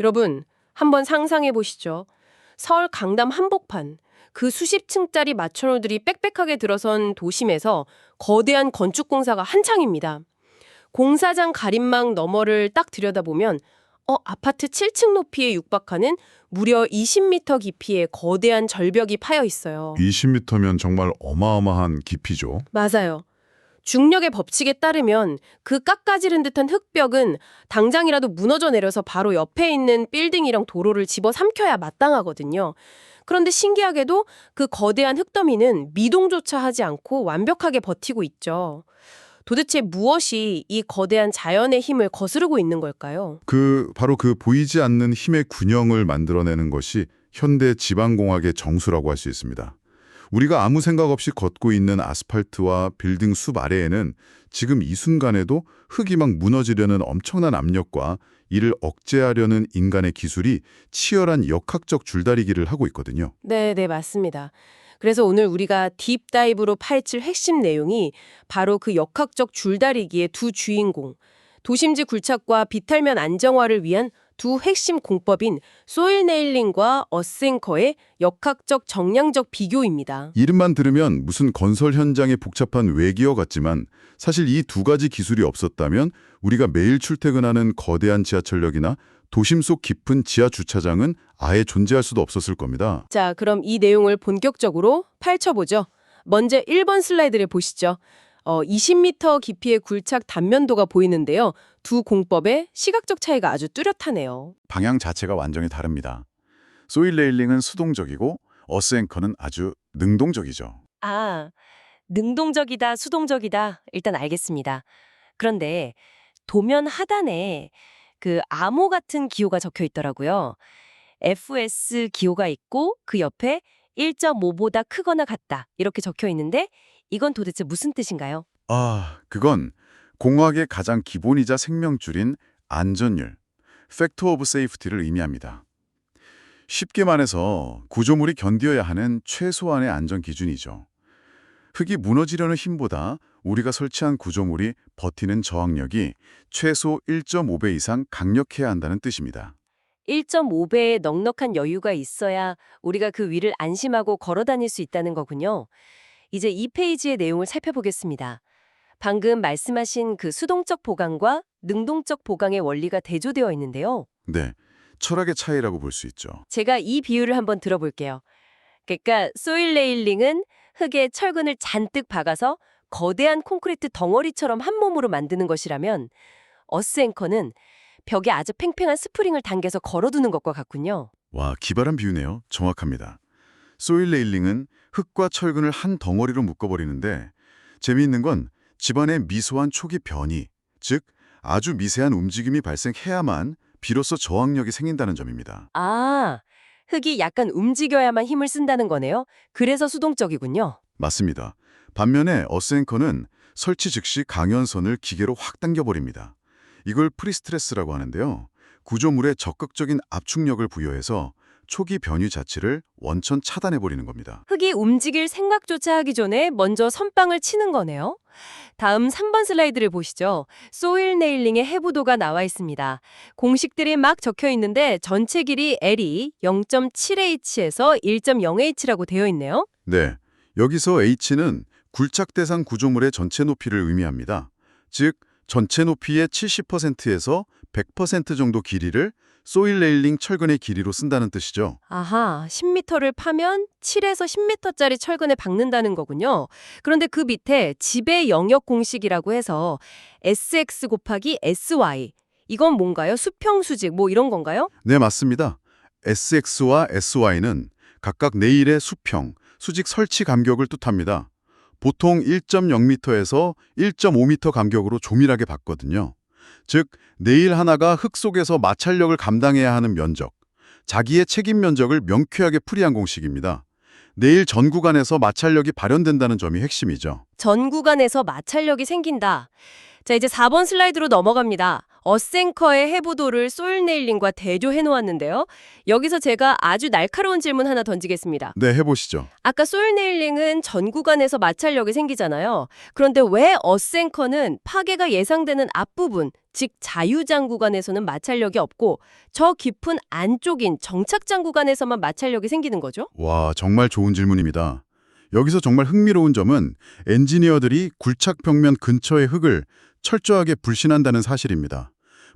여러분, 한번 상상해 보시죠. 서울 강남 한복판, 그 수십 층짜리 마천루들이 빽빽하게 들어선 도심에서 거대한 건축 공사가 한창입니다. 공사장 가림막 너머를 딱 들여다보면 아파트 7층 높이에 육박하는 무려 20m 깊이의 거대한 절벽이 파여 있어요. 20m면 정말 어마어마한 깊이죠. 맞아요. 중력의 법칙에 따르면 그 깎아지른 듯한 흙벽은 당장이라도 무너져 내려서 바로 옆에 있는 빌딩이랑 도로를 집어삼켜야 마땅하거든요. 그런데 신기하게도 그 거대한 흙더미는 미동조차 하지 않고 완벽하게 버티고 있죠. 도대체 무엇이 이 거대한 자연의 힘을 거스르고 있는 걸까요? 바로 그 보이지 않는 힘의 균형을 만들어내는 것이 현대 지방공학의 정수라고 할 수 있습니다. 우리가 아무 생각 없이 걷고 있는 아스팔트와 빌딩 숲 아래에는 지금 이 순간에도 흙이 막 무너지려는 엄청난 압력과 이를 억제하려는 인간의 기술이 치열한 역학적 줄다리기를 하고 있거든요. 네, 맞습니다. 그래서 오늘 우리가 딥다이브로 파헤칠 핵심 내용이 바로 그 역학적 줄다리기의 두 주인공, 도심지 굴착과 비탈면 안정화를 위한 두 핵심 공법인 소일 네일링과 어스앵커의 역학적 정량적 비교입니다. 이름만 들으면 무슨 건설 현장의 복잡한 외기어 같지만 사실 이 두 가지 기술이 없었다면 우리가 매일 출퇴근하는 거대한 지하철역이나 도심 속 깊은 지하 주차장은 아예 존재할 수도 없었을 겁니다. 자, 그럼 이 내용을 본격적으로 파헤쳐보죠. 먼저 1번 슬라이드를 보시죠. 20m 깊이의 굴착 단면도가 보이는데요. 두 공법의 시각적 차이가 아주 뚜렷하네요. 방향 자체가 완전히 다릅니다. 소일 레일링은 수동적이고 어스앵커는 아주 능동적이죠. 아, 능동적이다, 수동적이다. 일단 알겠습니다. 그런데 도면 하단에 그 암호 같은 기호가 적혀 있더라고요. FS 기호가 있고 그 옆에 1.5보다 크거나 같다. 이렇게 적혀 있는데 이건 도대체 무슨 뜻인가요? 그건 공학의 가장 기본이자 생명줄인 안전율, 팩터 오브 세이프티를 의미합니다. 쉽게 말해서 구조물이 견뎌야 하는 최소한의 안전 기준이죠. 흙이 무너지려는 힘보다 우리가 설치한 구조물이 버티는 저항력이 최소 1.5배 이상 강력해야 한다는 뜻입니다. 1.5배의 넉넉한 여유가 있어야 우리가 그 위를 안심하고 걸어 다닐 수 있다는 거군요. 이제 이 페이지의 내용을 살펴보겠습니다. 방금 말씀하신 그 수동적 보강과 능동적 보강의 원리가 대조되어 있는데요. 네, 철학의 차이라고 볼 수 있죠. 제가 이 비유를 한번 들어볼게요. 그러니까 소일 레일링은 흙에 철근을 잔뜩 박아서 거대한 콘크리트 덩어리처럼 한 몸으로 만드는 것이라면 어스앵커는 벽에 아주 팽팽한 스프링을 당겨서 걸어두는 것과 같군요. 와, 기발한 비유네요. 정확합니다. 소일 레일링은 흙과 철근을 한 덩어리로 묶어버리는데 재미있는 건 집안의 미소한 초기 변이, 즉 아주 미세한 움직임이 발생해야만 비로소 저항력이 생긴다는 점입니다. 아, 흙이 약간 움직여야만 힘을 쓴다는 거네요. 그래서 수동적이군요. 맞습니다. 반면에 어스앵커는 설치 즉시 강연선을 기계로 확 당겨버립니다. 이걸 프리스트레스라고 하는데요. 구조물에 적극적인 압축력을 부여해서 초기 변이 자체를 원천 차단해버리는 겁니다. 흙이 움직일 생각조차 하기 전에 먼저 선빵을 치는 거네요. 다음 3번 슬라이드를 보시죠. 소일 네일링의 해부도가 나와 있습니다. 공식들이 막 적혀 있는데 전체 길이 L이 0.7H에서 1.0H라고 되어 있네요. 네, 여기서 H는 굴착 대상 구조물의 전체 높이를 의미합니다. 즉, 전체 높이의 70%에서 100% 정도 길이를 소일 레일링 철근의 길이로 쓴다는 뜻이죠. 아하, 10m를 파면 7에서 10m짜리 철근에 박는다는 거군요. 그런데 그 밑에 지배 영역 공식이라고 해서 SX 곱하기 SY. 이건 뭔가요? 수평 수직 뭐 이런 건가요? 네, 맞습니다. SX와 SY는 각각 네일의 수평, 수직 설치 간격을 뜻합니다. 보통 1.0m에서 1.5m 간격으로 조밀하게 봤거든요. 즉, 네일 하나가 흙 속에서 마찰력을 감당해야 하는 면적, 자기의 책임 면적을 명쾌하게 풀이한 공식입니다. 네일 전 구간에서 마찰력이 발현된다는 점이 핵심이죠. 전 구간에서 마찰력이 생긴다. 자, 이제 4번 슬라이드로 넘어갑니다. 어센커의 해부도를 소일 네일링과 대조해 놓았는데요. 여기서 제가 아주 날카로운 질문 하나 던지겠습니다. 네, 해보시죠. 아까 소일 네일링은 전 구간에서 마찰력이 생기잖아요. 그런데 왜 어센커는 파괴가 예상되는 앞부분, 즉 자유장 구간에서는 마찰력이 없고 저 깊은 안쪽인 정착장 구간에서만 마찰력이 생기는 거죠? 와, 정말 좋은 질문입니다. 여기서 정말 흥미로운 점은 엔지니어들이 굴착 벽면 근처의 흙을 철저하게 불신한다는 사실입니다.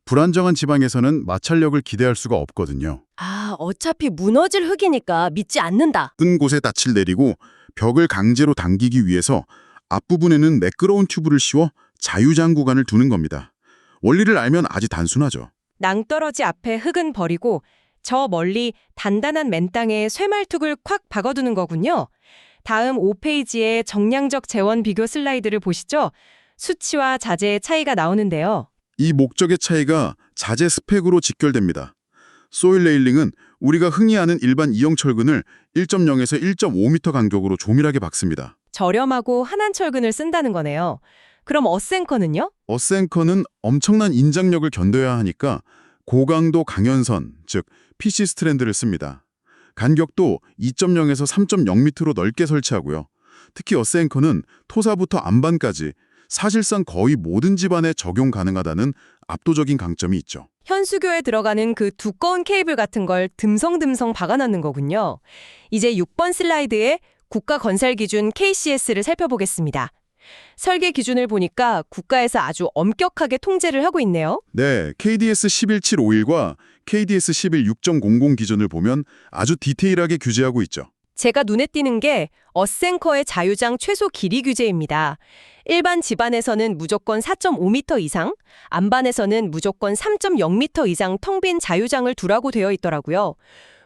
불안정한 지방에서는 마찰력을 기대할 수가 없거든요. 아, 어차피 무너질 흙이니까 믿지 않는다. 큰 곳에 닻을 내리고 벽을 강제로 당기기 위해서 앞부분에는 매끄러운 튜브를 씌워 자유장 구간을 두는 겁니다. 원리를 알면 아주 단순하죠. 낭떠러지 앞에 흙은 버리고 저 멀리 단단한 맨땅에 쇠말뚝을 콱 박아두는 거군요. 다음 5페이지의 정량적 재원 비교 슬라이드를 보시죠. 수치와 자재의 차이가 나오는데요. 이 목적의 차이가 자재 스펙으로 직결됩니다. 소일 레일링은 우리가 흔히 아는 일반 이형 철근을 1.0에서 1.5m 간격으로 조밀하게 박습니다. 저렴하고 한한 철근을 쓴다는 거네요. 그럼 어센커는요? 어센커는 엄청난 인장력을 견뎌야 하니까 고강도 강연선, 즉 PC 스트랜드를 씁니다. 간격도 2.0에서 3.0m로 넓게 설치하고요. 특히 어센커는 토사부터 안반까지 사실상 거의 모든 집안에 적용 가능하다는 압도적인 강점이 있죠. 현수교에 들어가는 그 두꺼운 케이블 같은 걸 듬성듬성 박아놨는 거군요. 이제 6번 슬라이드에 국가 건설 기준 KCS를 살펴보겠습니다. 설계 기준을 보니까 국가에서 아주 엄격하게 통제를 하고 있네요. 네, KDS 11751과 KDS 116.00 기준을 보면 아주 디테일하게 규제하고 있죠. 제가 눈에 띄는 게 어센커의 자유장 최소 길이 규제입니다. 일반 집안에서는 무조건 4.5m 이상, 안반에서는 무조건 3.0m 이상 텅 빈 자유장을 두라고 되어 있더라고요.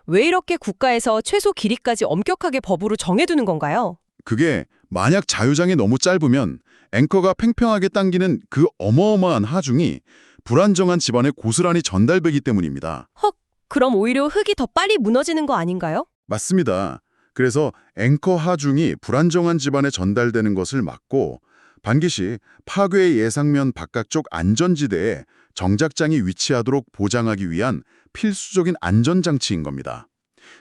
왜 이렇게 국가에서 최소 길이까지 엄격하게 법으로 정해두는 건가요? 그게 만약 자유장이 너무 짧으면 앵커가 팽팽하게 당기는 그 어마어마한 하중이 불안정한 집안에 고스란히 전달되기 때문입니다. 헉, 그럼 오히려 흙이 더 빨리 무너지는 거 아닌가요? 맞습니다. 그래서 앵커 하중이 불안정한 집안에 전달되는 것을 막고 반드시 파괴 예상면 바깥쪽 안전지대에 정작장이 위치하도록 보장하기 위한 필수적인 안전장치인 겁니다.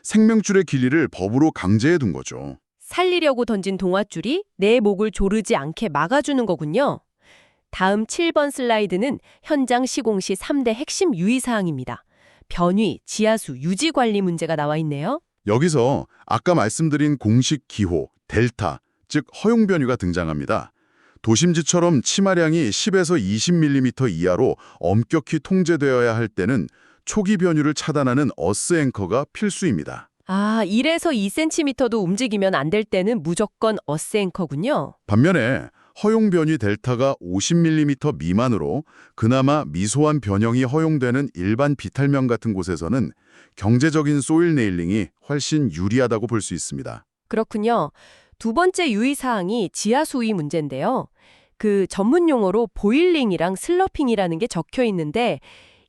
생명줄의 길이를 법으로 강제해 둔 거죠. 살리려고 던진 동아줄이 내 목을 조르지 않게 막아주는 거군요. 다음 7번 슬라이드는 현장 시공 시 3대 핵심 유의사항입니다. 변위, 지하수, 유지 관리 문제가 나와 있네요. 여기서 아까 말씀드린 공식 기호, 델타, 즉 허용 변유가 등장합니다. 도심지처럼 치마량이 10에서 20mm 이하로 엄격히 통제되어야 할 때는 초기 변유를 차단하는 어스 앵커가 필수입니다. 아, 1에서 2cm도 움직이면 안 될 때는 무조건 어스 앵커군요. 반면에 허용 변이 델타가 50mm 미만으로 그나마 미소한 변형이 허용되는 일반 비탈면 같은 곳에서는 경제적인 소일 네일링이 훨씬 유리하다고 볼 수 있습니다. 그렇군요. 두 번째 유의사항이 지하수위 문제인데요. 그 전문 용어로 보일링이랑 슬러핑이라는 게 적혀 있는데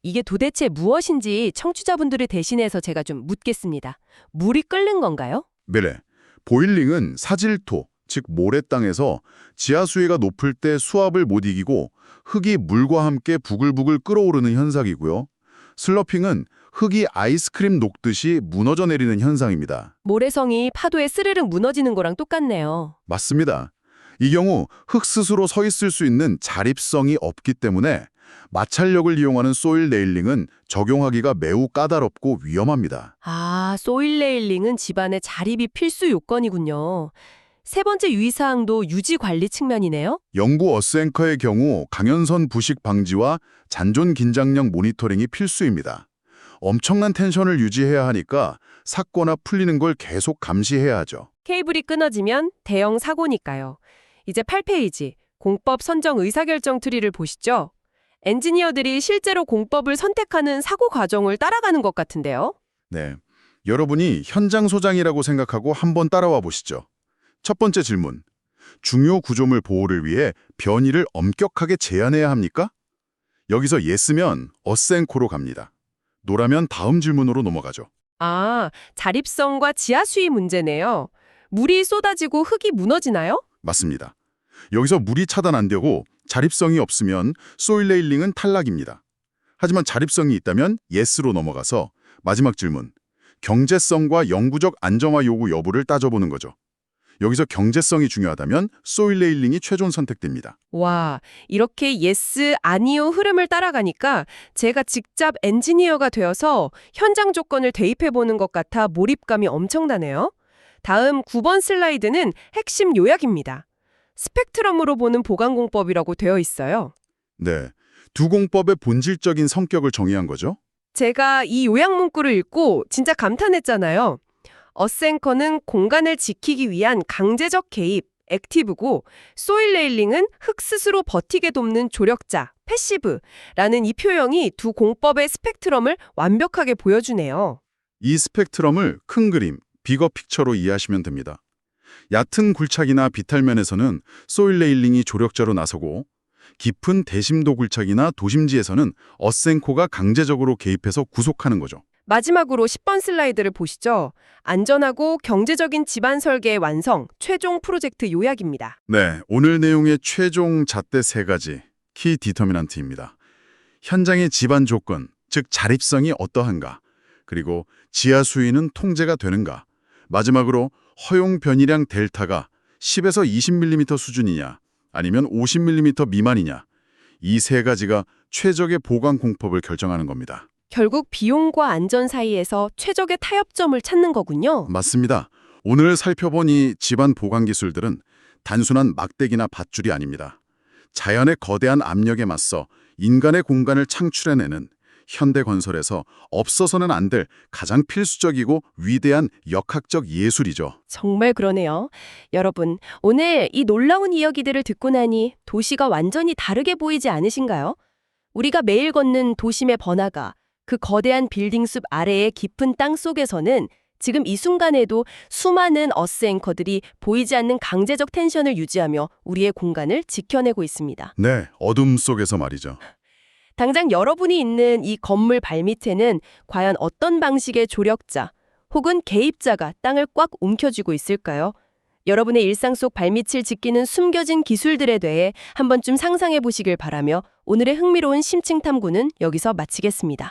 이게 도대체 무엇인지 청취자분들을 대신해서 제가 좀 묻겠습니다. 물이 끓는 건가요? 네, 보일링은 사질토, 즉 모래 땅에서 지하수위가 높을 때 수압을 못 이기고 흙이 물과 함께 부글부글 끓어오르는 현상이고요. 슬러핑은 흙이 아이스크림 녹듯이 무너져 내리는 현상입니다. 모래성이 파도에 스르륵 무너지는 거랑 똑같네요. 맞습니다. 이 경우 흙 스스로 서 있을 수 있는 자립성이 없기 때문에 마찰력을 이용하는 소일 네일링은 적용하기가 매우 까다롭고 위험합니다. 아, 소일 레일링은 집안의 자립이 필수 요건이군요. 세 번째 유의사항도 유지 관리 측면이네요. 영구 어스앵커의 경우 강연선 부식 방지와 잔존 긴장력 모니터링이 필수입니다. 엄청난 텐션을 유지해야 하니까 삭거나 풀리는 걸 계속 감시해야 하죠. 케이블이 끊어지면 대형 사고니까요. 이제 8페이지, 공법 선정 의사결정 트리를 보시죠. 엔지니어들이 실제로 공법을 선택하는 사고 과정을 따라가는 것 같은데요. 네, 여러분이 현장 소장이라고 생각하고 한번 따라와 보시죠. 첫 번째 질문, 중요 구조물 보호를 위해 변이를 엄격하게 제한해야 합니까? 여기서 예스면 어센코로 갑니다. 노라면 다음 질문으로 넘어가죠. 아, 자립성과 지하수위 문제네요. 물이 쏟아지고 흙이 무너지나요? 맞습니다. 여기서 물이 차단 안 되고 자립성이 없으면 소일 레일링은 탈락입니다. 하지만 자립성이 있다면 yes로 넘어가서 마지막 질문, 경제성과 영구적 안정화 요구 여부를 따져보는 거죠. 여기서 경제성이 중요하다면 소일 레일링이 최종 선택됩니다. 와, 이렇게 예스, 아니요 흐름을 따라가니까 제가 직접 엔지니어가 되어서 현장 조건을 대입해보는 것 같아 몰입감이 엄청나네요. 다음 9번 슬라이드는 핵심 요약입니다. 스펙트럼으로 보는 보강공법이라고 되어 있어요. 네, 두 공법의 본질적인 성격을 정의한 거죠. 제가 이 요약 문구를 읽고 진짜 감탄했잖아요. 어센커는 공간을 지키기 위한 강제적 개입, 액티브고 소일 레일링은 흙 스스로 버티게 돕는 조력자, 패시브라는 이 표현이 두 공법의 스펙트럼을 완벽하게 보여주네요. 이 스펙트럼을 큰 그림, 비거 픽처로 이해하시면 됩니다. 얕은 굴착이나 비탈면에서는 소일 레일링이 조력자로 나서고 깊은 대심도 굴착이나 도심지에서는 어센코가 강제적으로 개입해서 구속하는 거죠. 마지막으로 10번 슬라이드를 보시죠. 안전하고 경제적인 집안 설계의 완성, 최종 프로젝트 요약입니다. 네, 오늘 내용의 최종 잣대 3가지 키 디터미넌트입니다. 현장의 집안 조건, 즉 자립성이 어떠한가, 그리고 지하 수위는 통제가 되는가, 마지막으로 허용 변이량 델타가 10에서 20mm 수준이냐 아니면 50mm 미만이냐, 이 3가지가 최적의 보강 공법을 결정하는 겁니다. 결국 비용과 안전 사이에서 최적의 타협점을 찾는 거군요. 맞습니다. 오늘 살펴본 이 집안 보강 기술들은 단순한 막대기나 밧줄이 아닙니다. 자연의 거대한 압력에 맞서 인간의 공간을 창출해내는 현대 건설에서 없어서는 안 될 가장 필수적이고 위대한 역학적 예술이죠. 정말 그러네요. 여러분, 오늘 이 놀라운 이야기들을 듣고 나니 도시가 완전히 다르게 보이지 않으신가요? 우리가 매일 걷는 도심의 번화가, 그 거대한 빌딩 숲 아래의 깊은 땅 속에서는 지금 이 순간에도 수많은 어스앵커들이 보이지 않는 강제적 텐션을 유지하며 우리의 공간을 지켜내고 있습니다. 네, 어둠 속에서 말이죠. 당장 여러분이 있는 이 건물 발밑에는 과연 어떤 방식의 조력자 혹은 개입자가 땅을 꽉 움켜쥐고 있을까요? 여러분의 일상 속 발밑을 지키는 숨겨진 기술들에 대해 한 번쯤 상상해 보시길 바라며 오늘의 흥미로운 심층 탐구는 여기서 마치겠습니다.